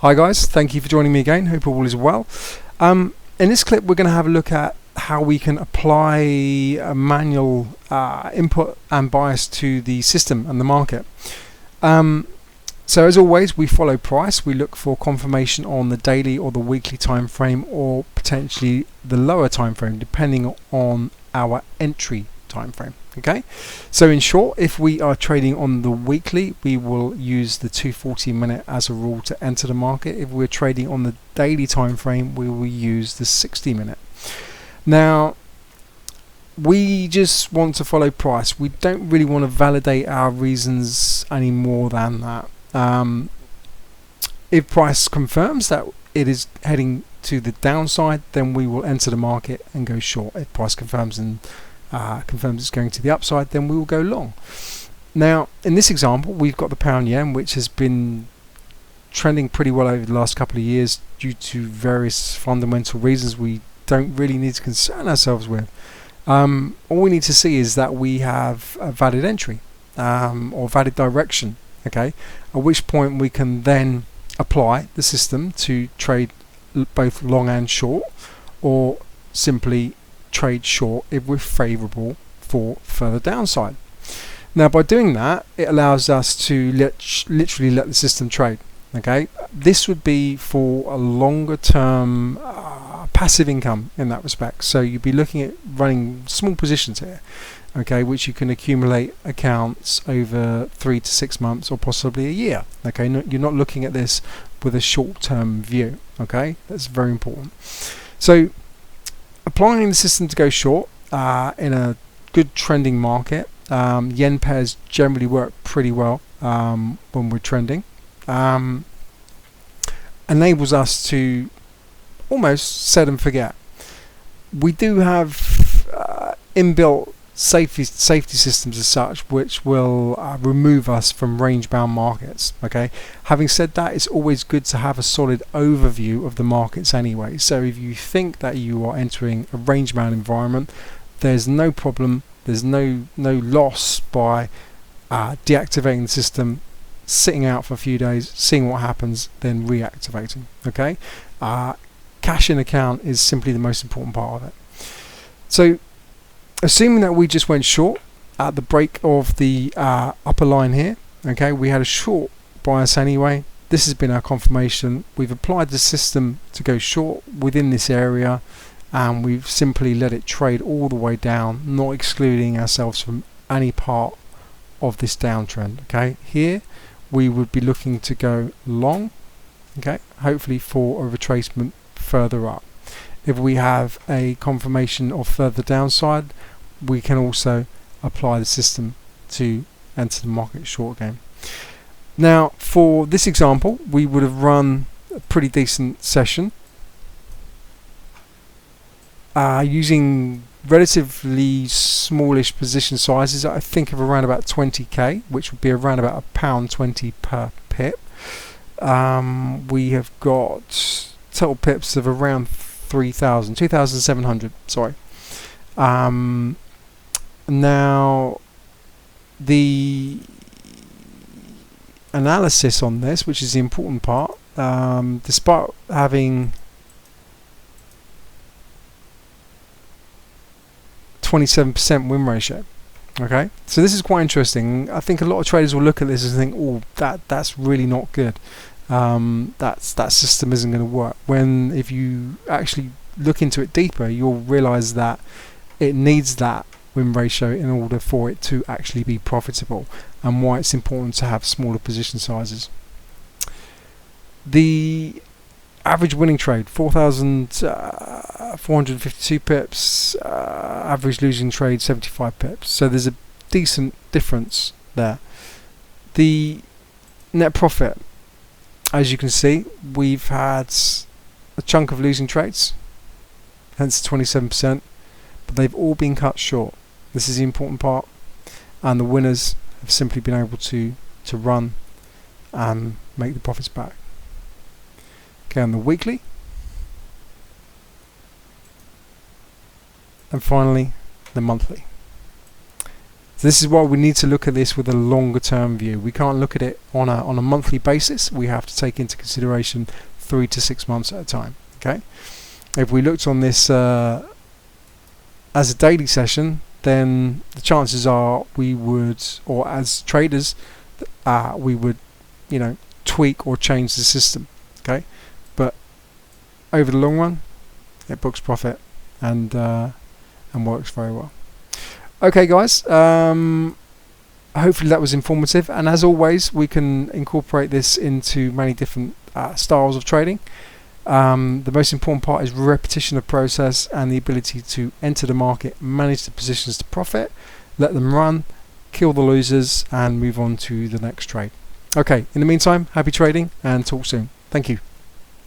Hi guys, thank you for joining me again. Hope all is well. In this clip we're going to have a look at how we can apply a manual input and bias to the system and the market. So as always, we follow price. We look for confirmation on the daily or the weekly time frame, or potentially the lower time frame depending on our entry time frame. Okay, so in short, if we are trading on the weekly, we will use the 240-minute as a rule to enter the market. If we're trading on the daily time frame, we will use the 60-minute. Now, we just want to follow price. We don't really want to validate our reasons any more than that. If price confirms that it is heading to the downside, then we will enter the market and go short. If price confirms it's going to the upside, then we will go long. Now, in this example, we've got the pound yen, which has been trending pretty well over the last couple of years due to various fundamental reasons we don't really need to concern ourselves with. All we need to see is that we have a valid entry or valid direction, okay, at which point we can then apply the system to trade both long and short, or simply trade short if we're favorable for further downside. Now, by doing that, it allows us to literally let the system trade. Okay, this would be for a longer term passive income in that respect. So you'd be looking at running small positions here, okay, which you can accumulate accounts over 3 to 6 months or possibly a year. Okay, you're not looking at this with a short-term view. Okay, that's very important. So applying the system to go short in a good trending market, yen pairs generally work pretty well when we're trending. Enables us to almost set and forget. We do have inbuilt safety systems as such, which will remove us from range bound markets. Okay, having said that, it's always good to have a solid overview of the markets anyway. So if you think that you are entering a range bound environment, there's no problem, there's no loss by deactivating the system, sitting out for a few days, seeing what happens, then reactivating. Okay, cash in account is simply the most important part of it. So assuming that we just went short at the break of the upper line here, okay, we had a short bias anyway. This has been our confirmation. We've applied the system to go short within this area, and we've simply let it trade all the way down, not excluding ourselves from any part of this downtrend. Okay, here we would be looking to go long, okay, hopefully for a retracement further up. If we have a confirmation of further downside, we can also apply the system to enter the market short again. Now, for this example, we would have run a pretty decent session using relatively smallish position sizes. I think of around about 20k, which would be around about £1.20 per pip. We have got total pips of around 2,700, sorry. Now, the analysis on this, which is the important part, despite having 27% win ratio, okay, so this is quite interesting. I think a lot of traders will look at this and think, oh, that's really not good. That system isn't going to work. When if you actually look into it deeper, you'll realize that it needs that win ratio in order for it to actually be profitable, and why it's important to have smaller position sizes. The average winning trade 4,452 pips, average losing trade 75 pips, so there's a decent difference there. The net profit, as you can see, we've had a chunk of losing trades, hence 27%, but they've all been cut short. This is the important part, and the winners have simply been able to run and make the profits back. Okay, on the weekly, and finally the monthly. So this is why we need to look at this with a longer term view. We can't look at it on a monthly basis. We have to take into consideration 3 to 6 months at a time. Okay. If we looked on this as a daily session, then the chances are we would, or as traders, we would, tweak or change the system. Okay. But over the long run, it books profit and works very well. Okay, guys. Hopefully that was informative, and as always, we can incorporate this into many different styles of trading. The most important part is repetition of process and the ability to enter the market, manage the positions to profit, let them run, kill the losers, and move on to the next trade. Okay, in the meantime, happy trading and talk soon. Thank you.